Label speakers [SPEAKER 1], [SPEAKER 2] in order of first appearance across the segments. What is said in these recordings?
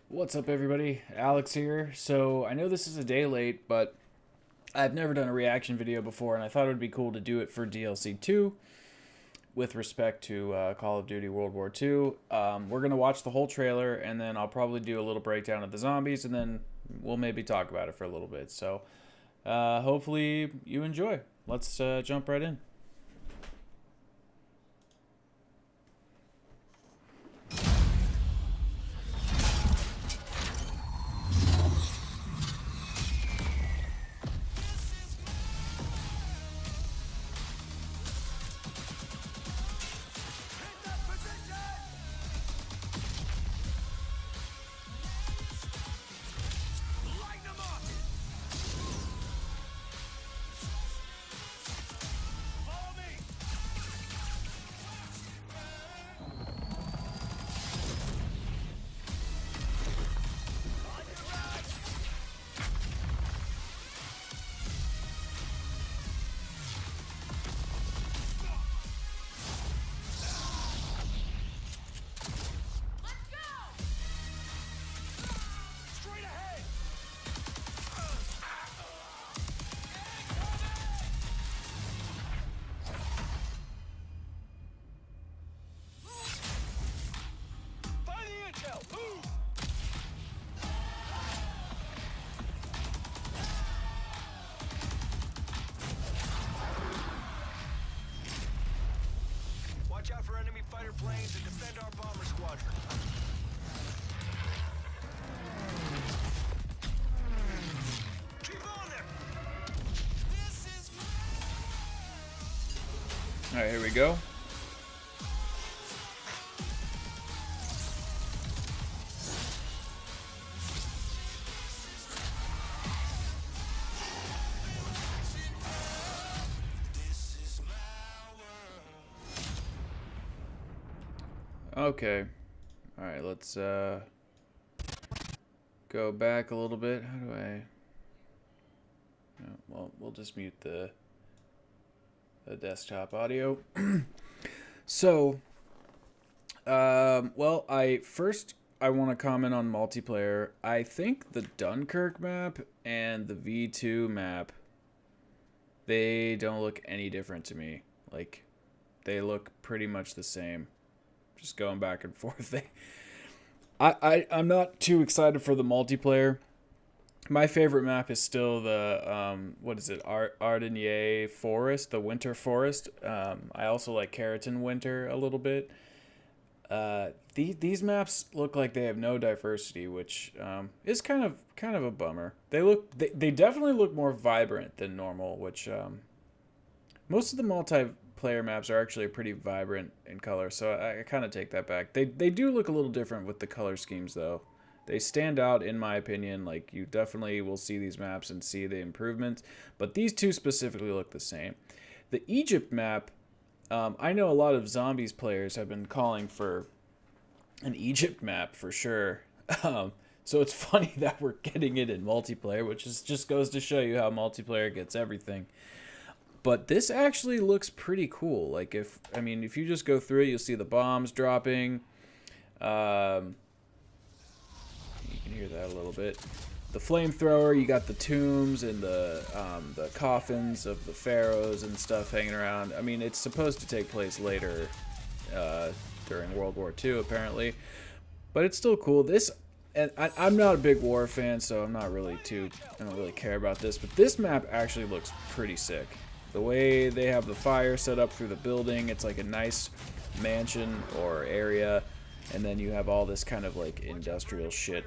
[SPEAKER 1] What's up, everybody? Alex here. So, I know this is a day late, but I've never done a reaction video before, and I thought it would be cool to do it for DLC2 with respect to Call of Duty World War II. We're going to watch the whole trailer, and then I'll probably do a little breakdown of the zombies, and then we'll maybe talk about it for a little bit. So, hopefully you enjoy. Let's jump right in.
[SPEAKER 2] Watch out for enemy fighter planes and defend our bomber squadron. Keep on there!
[SPEAKER 1] Alright, here we go. Okay. Alright, let's go back a little bit. How do I... Oh, well, we'll just mute the desktop audio. So, well, I want to comment on multiplayer. I think the Dunkirk map and the V2 map, they don't look any different to me. Like, they look pretty much the same. Just going back and forth. I'm not too excited for the multiplayer. My favorite map is still the what is it, Ardenier Forest, the Winter Forest. I also like Keratin Winter a little bit. These maps look like they have no diversity, which is kind of a bummer. They definitely look more vibrant than normal, which most of the multiplayer maps are actually pretty vibrant in color, so I kind of take that back. They do look a little different with the color schemes, though. They stand out, in my opinion. Like, you definitely will see these maps and see the improvements, but these two specifically look the same. The Egypt map, I know a lot of Zombies players have been calling for an Egypt map for sure. So it's funny that we're getting it in multiplayer, which just goes to show you how multiplayer gets everything. But this actually looks pretty cool. Like, if you just go through it, you'll see the bombs dropping. You can hear that a little bit. The flamethrower, you got the tombs and the coffins of the pharaohs and stuff hanging around. I mean, it's supposed to take place later during World War II, apparently. But it's still cool. And I'm not a big war fan, so I don't really care about this. But this map actually looks pretty sick. The way they have the fire set up through the building, it's like a nice mansion or area, and then you have all this kind of like industrial shit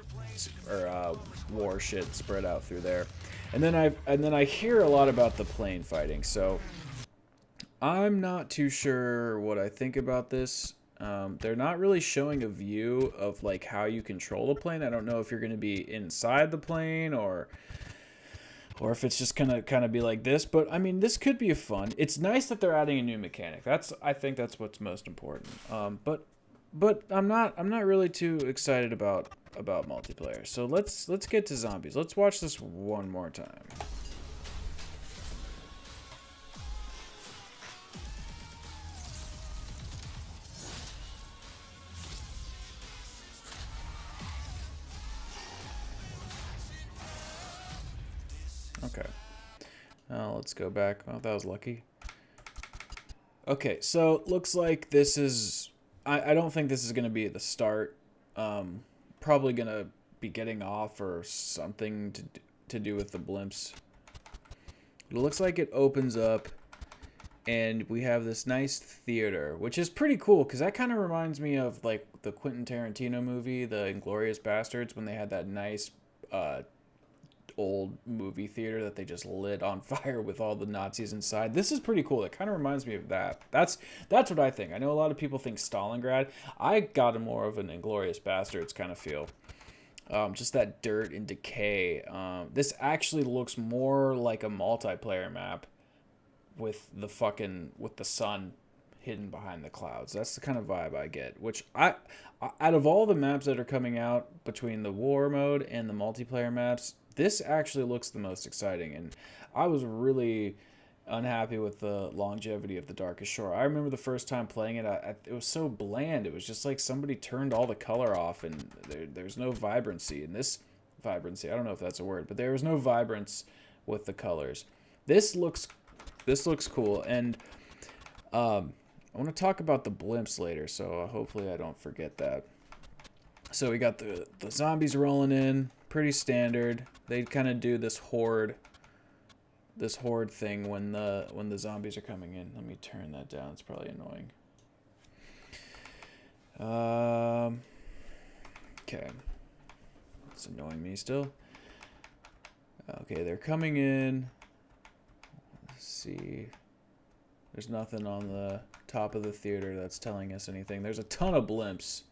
[SPEAKER 1] or war shit spread out through there. And then I hear a lot about the plane fighting, so I'm not too sure what I think about this. They're not really showing a view of like how you control a plane. I don't know if you're going to be inside the plane or if it's just gonna kind of be like this. But I mean, this could be fun. It's nice that they're adding a new mechanic. I think that's what's most important. But I'm not really too excited about multiplayer. So let's get to zombies. Let's watch this one more time. Okay. Let's go back. Oh, that was lucky. Okay, so looks like this is... I don't think this is going to be the start. Probably going to be getting off or something to do with the blimps. It looks like it opens up and we have this nice theater, which is pretty cool because that kind of reminds me of like the Quentin Tarantino movie, The Inglourious Bastards, when they had that nice old movie theater that they just lit on fire with all the Nazis inside. This is pretty cool. It kind of reminds me of that. That's what I think. I know a lot of people think Stalingrad. I got a more of an Inglourious Bastards kind of feel. Just that dirt and decay. This actually looks more like a multiplayer map with the sun hidden behind the clouds. That's the kind of vibe I get, which out of all the maps that are coming out between the war mode and the multiplayer maps, this actually looks the most exciting. And I was really unhappy with the longevity of the Darkest Shore. I remember the first time playing it, it was so bland. It was just like somebody turned all the color off and there's no vibrancy. And this vibrancy, I don't know if that's a word, but there was no vibrance with the colors. This looks cool. And I want to talk about the blimps later, so hopefully I don't forget that. So we got the zombies rolling in, pretty standard. They kind of do this horde thing when the zombies are coming in. Let me turn that down. It's probably annoying. Okay. It's annoying me still. Okay, they're coming in. Let's see. There's nothing on the top of the theater that's telling us anything. There's a ton of blimps,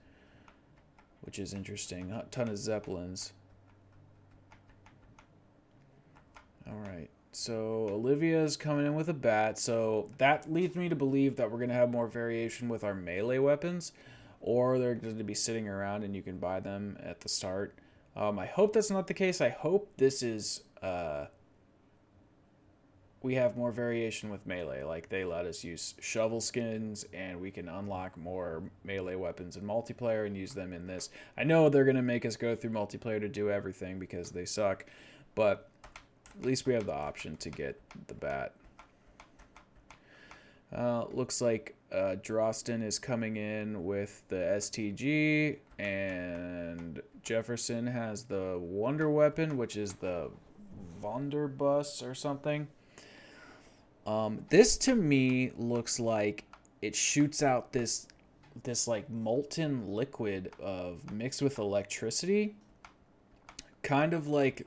[SPEAKER 1] which is interesting. A ton of zeppelins. Alright, so Olivia's coming in with a bat, so that leads me to believe that we're going to have more variation with our melee weapons, or they're going to be sitting around and you can buy them at the start. I hope that's not the case. I hope this is... we have more variation with melee, like they let us use shovel skins and we can unlock more melee weapons in multiplayer and use them in this. I know they're going to make us go through multiplayer to do everything because they suck, but at least we have the option to get the bat. Looks like Drosten is coming in with the STG and Jefferson has the wonder weapon, which is the Vonderbus or something. This to me looks like it shoots out this like molten liquid of mixed with electricity. Kind of like,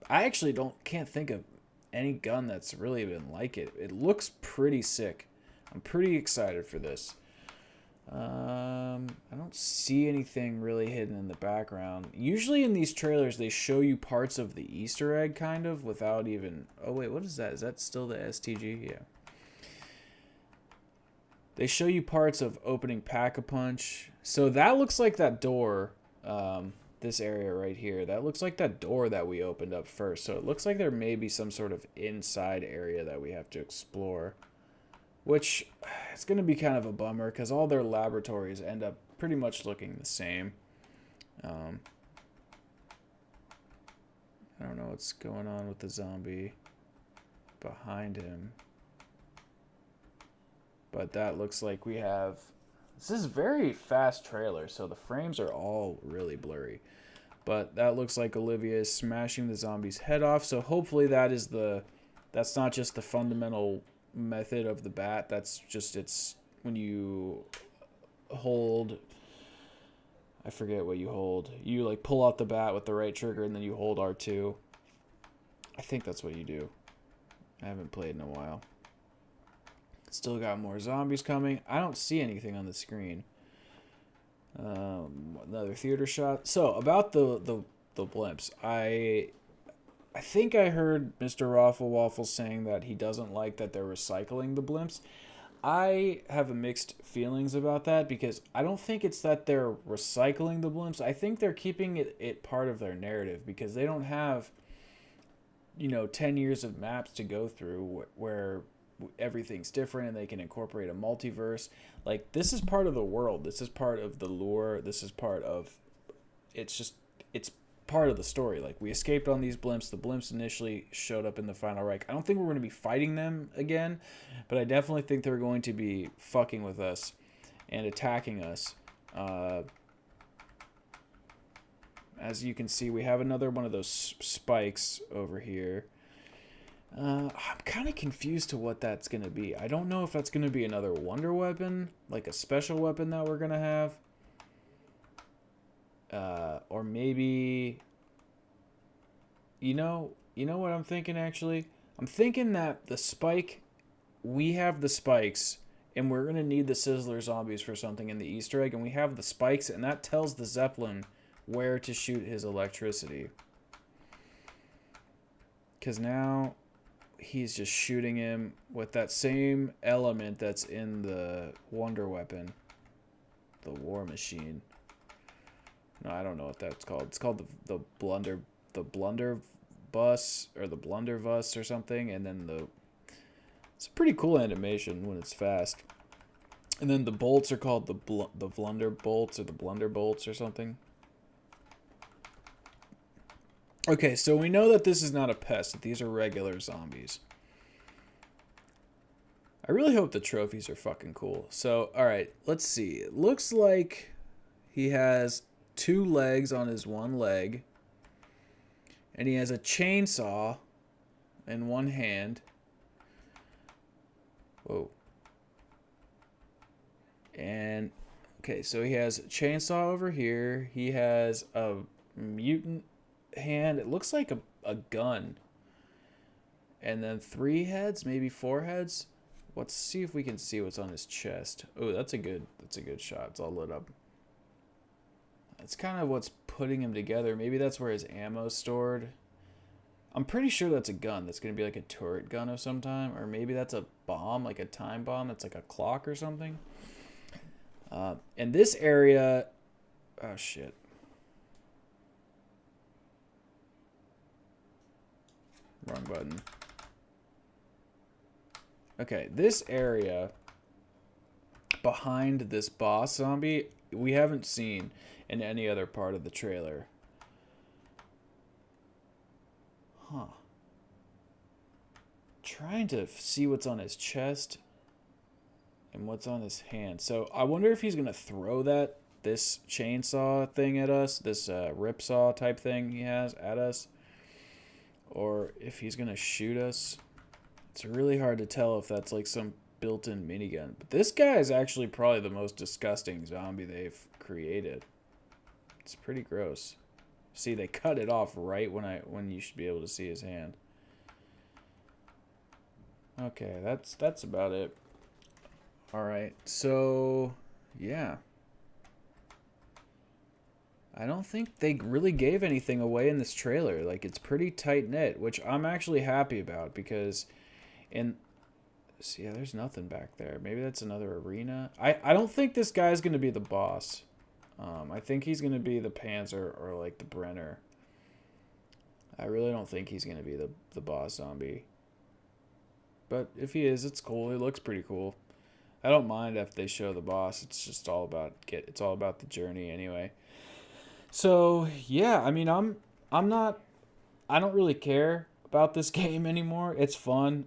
[SPEAKER 1] I actually can't think of any gun that's really been like it. It looks pretty sick. I'm pretty excited for this. I don't see anything really hidden in the background. Usually in these trailers, they show you parts of the Easter egg, kind of, without even... Oh, wait, what is that? Is that still the STG? Yeah. They show you parts of opening Pack-a-Punch. So that looks like that door, this area right here. That looks like that door that we opened up first. So it looks like there may be some sort of inside area that we have to explore. Which, it's going to be kind of a bummer, because all their laboratories end up pretty much looking the same. I don't know what's going on with the zombie behind him. But that looks like we have... This is a very fast trailer, so the frames are all really blurry. But that looks like Olivia is smashing the zombie's head off, so hopefully that is that's not just the fundamental method of the bat. That's just, it's when you hold, I forget what you hold. You like pull out the bat with the right trigger and then you hold R2. I think that's what you do. I haven't played in a while. Still got more zombies coming. I don't see anything on the screen. Another theater shot. So about the blimps, I think I heard Mr. Raffle Waffle saying that he doesn't like that they're recycling the blimps. I have mixed feelings about that because I don't think it's that they're recycling the blimps. I think they're keeping it part of their narrative because they don't have, 10 years of maps to go through where everything's different and they can incorporate a multiverse. Like, this is part of the world. This is part of the lore. This is part of... It's part of the story. Like, we escaped on these blimps. The blimps initially showed up in the Final Reich. I don't think we're going to be fighting them again, but I definitely think they're going to be fucking with us and attacking us. As you can see, we have another one of those spikes over here. I'm kind of confused to what that's going to be. I don't know if that's going to be another wonder weapon, like a special weapon that we're going to have. Or maybe, you know what I'm thinking, actually? I'm thinking that the spike, we have the spikes, and we're going to need the Sizzler zombies for something in the Easter egg, and we have the spikes, and that tells the Zeppelin where to shoot his electricity. Because now he's just shooting him with that same element that's in the wonder weapon, the war machine. No, I don't know what that's called. It's called the blunderbuss or the blunderbuss or something. And then it's a pretty cool animation when it's fast. And then the bolts are called the blunder bolts or the blunder bolts or something. Okay, so we know that this is not a pest. That these are regular zombies. I really hope the trophies are fucking cool. So, alright, let's see. It looks like he has 2 legs on his one leg. And he has a chainsaw in one hand. Whoa. And, okay, so he has a chainsaw over here. He has a mutant hand. It looks like a gun. And then 3 heads, maybe 4 heads. Let's see if we can see what's on his chest. Oh, that's a good shot. It's all lit up. That's kind of what's putting him together. Maybe that's where his ammo's stored. I'm pretty sure that's a gun. That's going to be like a turret gun of some time. Or maybe that's a bomb, like a time bomb. That's like a clock or something. In this area... Oh, shit. Wrong button. Okay, this area behind this boss zombie, we haven't seen in any other part of the trailer. Huh. Trying to see what's on his chest and what's on his hand. So I wonder if he's going to throw this chainsaw thing at us, this ripsaw type thing he has at us. Or if he's going to shoot us. It's really hard to tell if that's like some built-in minigun. But this guy is actually probably the most disgusting zombie they've created. It's pretty gross. See, they cut it off right when you should be able to see his hand. Okay, that's about it. Alright, so yeah. I don't think they really gave anything away in this trailer. Like, it's pretty tight-knit, which I'm actually happy about because see, yeah, there's nothing back there. Maybe that's another arena. I don't think this guy's going to be the boss. I think he's going to be the Panzer or, like, the Brenner. I really don't think he's going to be the boss zombie. But if he is, it's cool. He looks pretty cool. I don't mind if they show the boss. It's just all about it's all about the journey anyway. So, yeah, I mean, I don't really care about this game anymore. It's fun.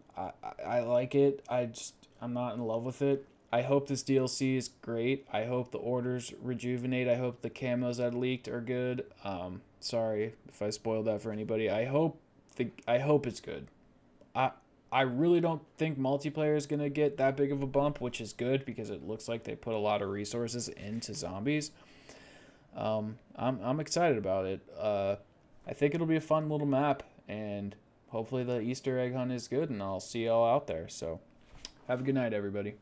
[SPEAKER 1] I like it. I'm not in love with it. I hope this DLC is great. I hope the orders rejuvenate. I hope the camos that leaked are good. Sorry if I spoiled that for anybody. I hope it's good. I really don't think multiplayer is going to get that big of a bump, which is good because it looks like they put a lot of resources into zombies. I'm excited about it. I think it'll be a fun little map, and hopefully the Easter egg hunt is good, and I'll see y'all out there. So, have a good night, everybody.